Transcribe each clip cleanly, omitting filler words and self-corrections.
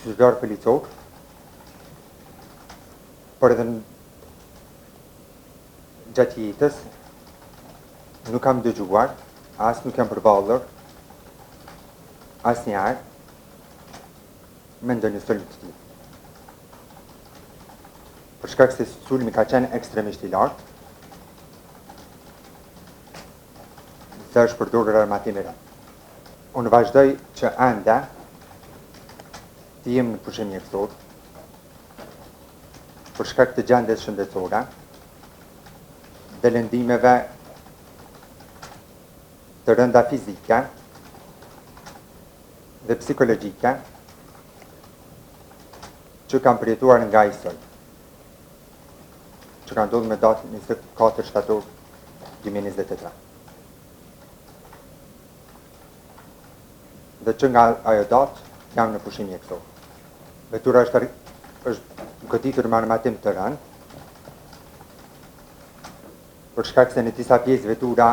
zyrtar policor, por edhe gjatë jetës nuk kam dëgjuar, as nuk jam përballur asnjëherë me ndonjë sulm të tillë. Për shkak se sulmi ka qenë ekstremisht i lartë, dhe është përdorur armatimi i rënd. Unë vazhdoj që ende të jem në pushim mjekësor për shkak të gjendjes shëndetësore dhe lëndimeve të rënda fizike dhe psikologjike që kam përjetuar nga ISIL, që ka ndodhur me datën 24 shtator 2023. Dhe që nga ajo datë jam në pushim mjekësor. Vetura është goditur me armatim të rënd, për shkak se në disa pjesë vetura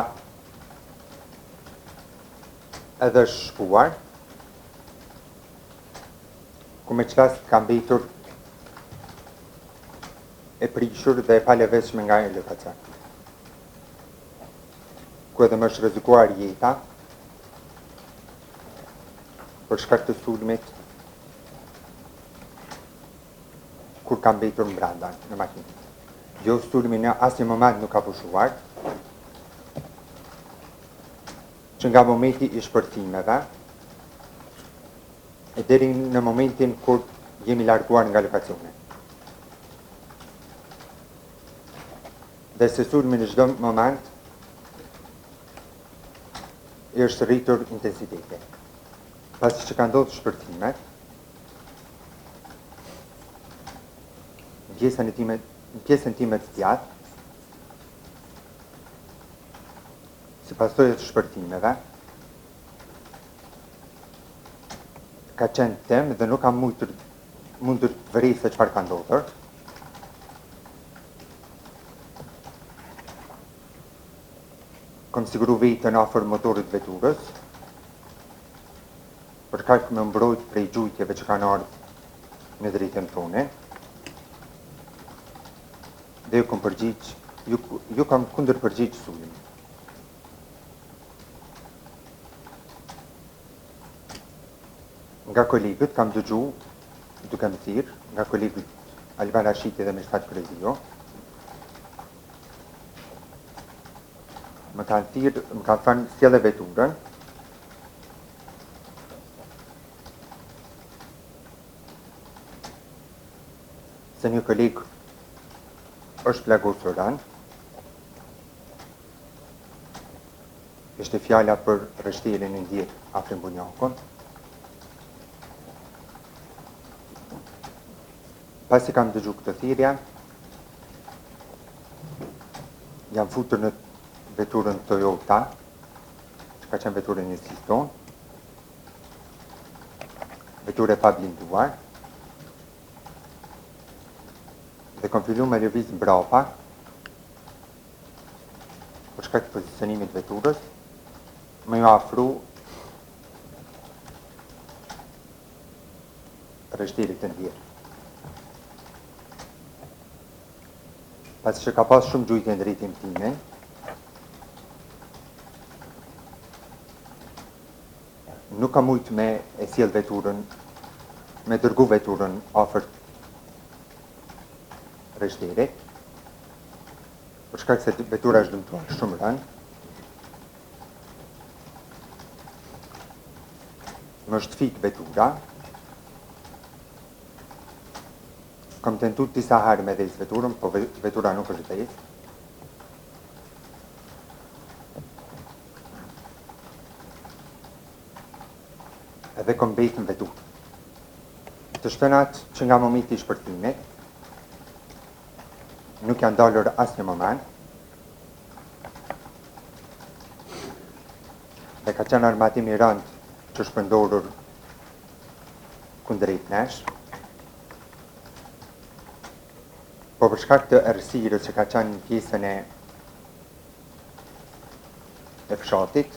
edhe është shkuar, ku me qlas ka mbetur e prishur dhe e paleveshme nga LKC. Ku edhe më është rrezikuar jeta për shkak të sulmit kur ka mbetur brenda në makinë. Jo, sulmi në asnjë moment nuk ka pushuar, që nga momenti i shpërthimeve e deri në momentin kur jemi larguar nga lokacioni. Dhe se sulmi në çdo moment i është rritur intensiteti. Pasi që ka ndodhur shpërthimet, në pjesën time të gjatë, si pasojë të shpërtimeve, ka qenë temë dhe nuk kam mundur të vërej se çfarë ka ndodhur. Kam siguru vetën afër motorit veturës, për kaq me mbrojt prej gjujtjeve që kanë ardhur në drejtën tonë. Dhe ju kam kundër përgjigj sulmit. Nga kolegët kam dëgju, duke më thirr, nga kolegët Alvar Rashiti dhe Mirsad Krezio, më kanë thënë sjellë veturën, se një koleg është plagosur rënd. Ishte fjala për rreshtirin e ndjet afër Bunjakun. Pasi kam dëgju këtë thirrje, jam futur në veturën Toyota, që ka qenë veturën e Siston, veturë e pa blinduar, dhe kam filluar me lëviz mbrapa, për shkak të pozicionimit të veturës, më ju afru rreshtirit të ndjerë. Pasi që ka pas shumë gjujtje në drejtim timin, nuk kam mujt me e sjell veturën, me dërgu veturën afër rreshtirit, për shkak se vetura është dëmtuar shumë rënd. Më është fik vetura. Kam tentuar disa herë me dhejtë veturën, po vetura nuk është dhejtë. Edhe kam bejtë në veturë. Të shtenat që nga momenti i shpërthimit, nuk janë dalur asnjë moment, dhe ka qenë armatimi i rënd që është përdorur kundrejt nesh, po për shkak të errësirës që ka qenë në pjesën e fshatit,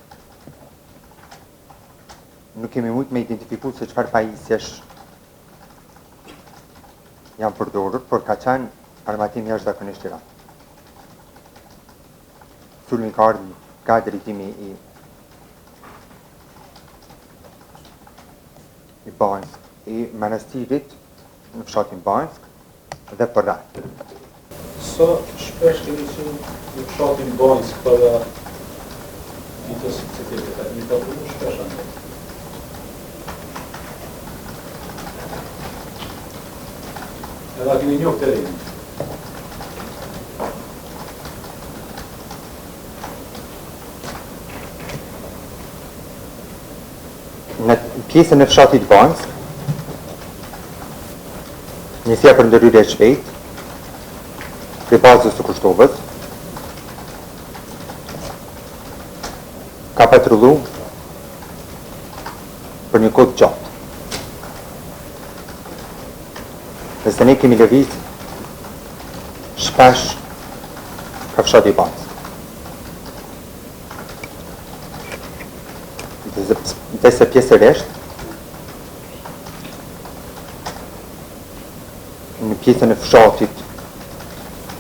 nuk kemi mujt me identifiku se çfarë pajisjesh janë përdorur, por ka qenë armatim jashtëzakonisht i rëndë. Sulmi ka ardhur nga drejtimi i Banjsk, i manastirit në fshatin Banjsk dhe përreth. Sa shpesh keni qenë në fshatin Banjsk para ditës së citetit, një të përru shpesh andë? Edhe a keni njohë të rinjë? Në pjesën e fshatit Banjsk, njësja për ndërhyrje e shpejtë, për bazës të Kushtovës, ka patrullu për një kohë gjatë. Dhe se ne kemi lëviz shpesh ka fshati Banjsk. Dhe se pjesërisht në pjesën e fshatit,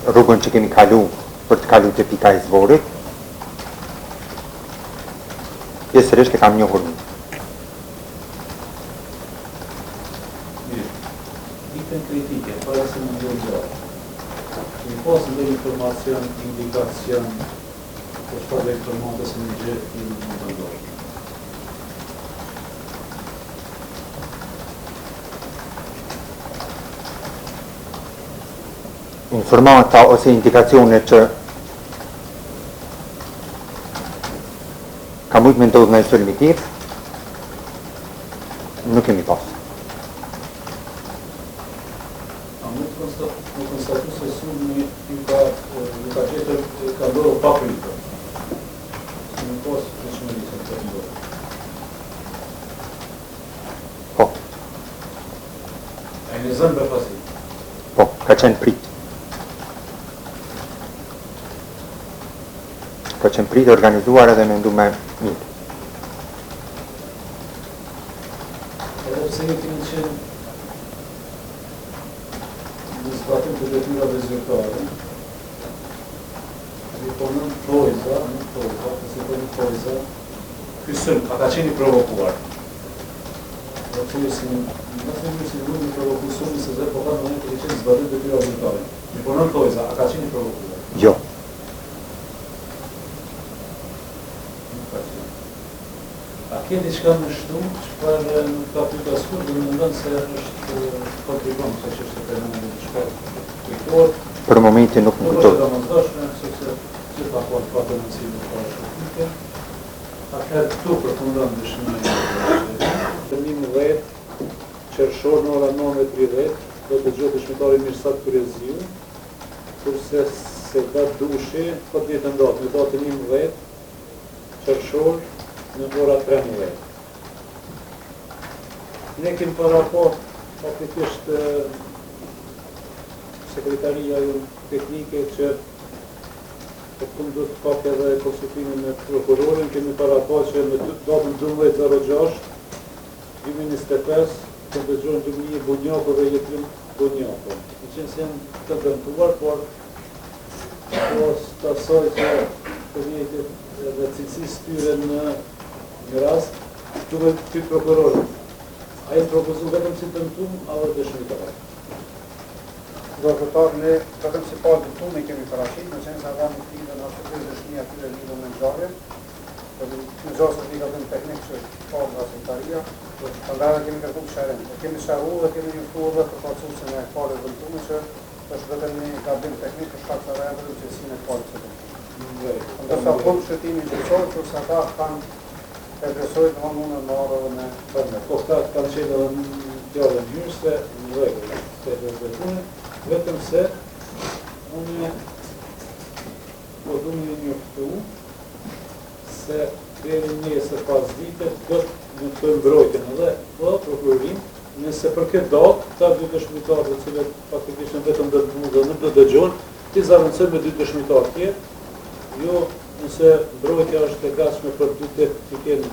rrugën që kemi kalu për të kalu të pika e Zvorit, pjesërisht e kam njohur mirë. Mirë, ditën kritike, para se në ndërë gjatë, kemi pasë ndër informacion, indikacion, për shpa dhe informatës në gjithë në të ndërë. Informata ose indikacione që ka mujtë me ndodhë në e sulmi tjep, nuk kemi pasë. A mund të konstatu se sulmi ju ka gjetër, ka ndodhë pa pritër. Se në pasë të shmërisën të ndodhë. Po. A i në zënë për pasi? Po, ka qenë pritë. Ka qenë pritë organizuar edhe me ndu me mirë. Edhe pse ju keni qenë në zbatim të detyrave zyrtare, ju ponën tojza, nëse ponën tojza, ky sulm, a ka qenë i provokuar? Dhe të ju si nëse një si nuk i provoku sulmi, se dhe po ka në moment të qenë zbatim të detyrave zyrtare. Ju ponën tojza, a ka qenë i provokuar? Jo. A keni diçka më shtu, çfarë nuk ka pyet askush, dhe mendon se është kontribon se çështë të në diçka kujtohet. Për momentin nuk më kujtohet. Domosdoshme, sepse gjitha po të patë në cilë në shkutike. Atëherë këtu përfundon dëshmimin. Të 11 qershor në ora 9:30 do të dëgjoj dëshmitarin Mirsat Kureziu, kurse se datë dushi, po të jetë ndodhë, në datën 11 qershor në ora 13. Ne kemi para po faktikisht sekretaria teknike që po do të kapë edhe konsultimin me prokurorin, kemi para po që në datën 12:06 2025 të dëgjojnë Gjumije Bunjako dhe Jetrim Bunjako. Në qenë se janë të dëmtuar, por të asoj që të njëjtit dhe cilësisë tyre në rast, këtu me ty prokurorin. A e propozu vetëm si dëmtum, apo dëshmitar? Zotëtar, ne vetëm si pa dëmtumi kemi parashit, në qenë se avami të lidhën ashtë të dëshmija tyre lidhën me ngjarjen. Në gjasët një vetëm teknik që pa nga sektaria, përndajve kemi kërku shërin. Kemi shëru dhe kemi njëftu dhe përfacusin e pare dëmtumi që është vetëm një gabim teknik për shkak të rrëve që si në pare që dëmtumi. Ndërsa punë shëtimi gjëqorë, që sa ta kanë e besojt në mundën në arë me bërme. Po këta kanë qenë edhe në tjallë në njërë se në regullë, se dhe punë, vetëm se unë po du një njëftu se deri njëse pas vite do në të mbrojtën edhe po prokurorim, nëse për këtë datë, ta dy dëshmitarë dhe cilët faktikisht në vetëm dhe nuk do dëgjonë, ti zavëncër me dy dëshmitarë tjerë, jo nëse mbrojtja është e gatshme për dy të kenë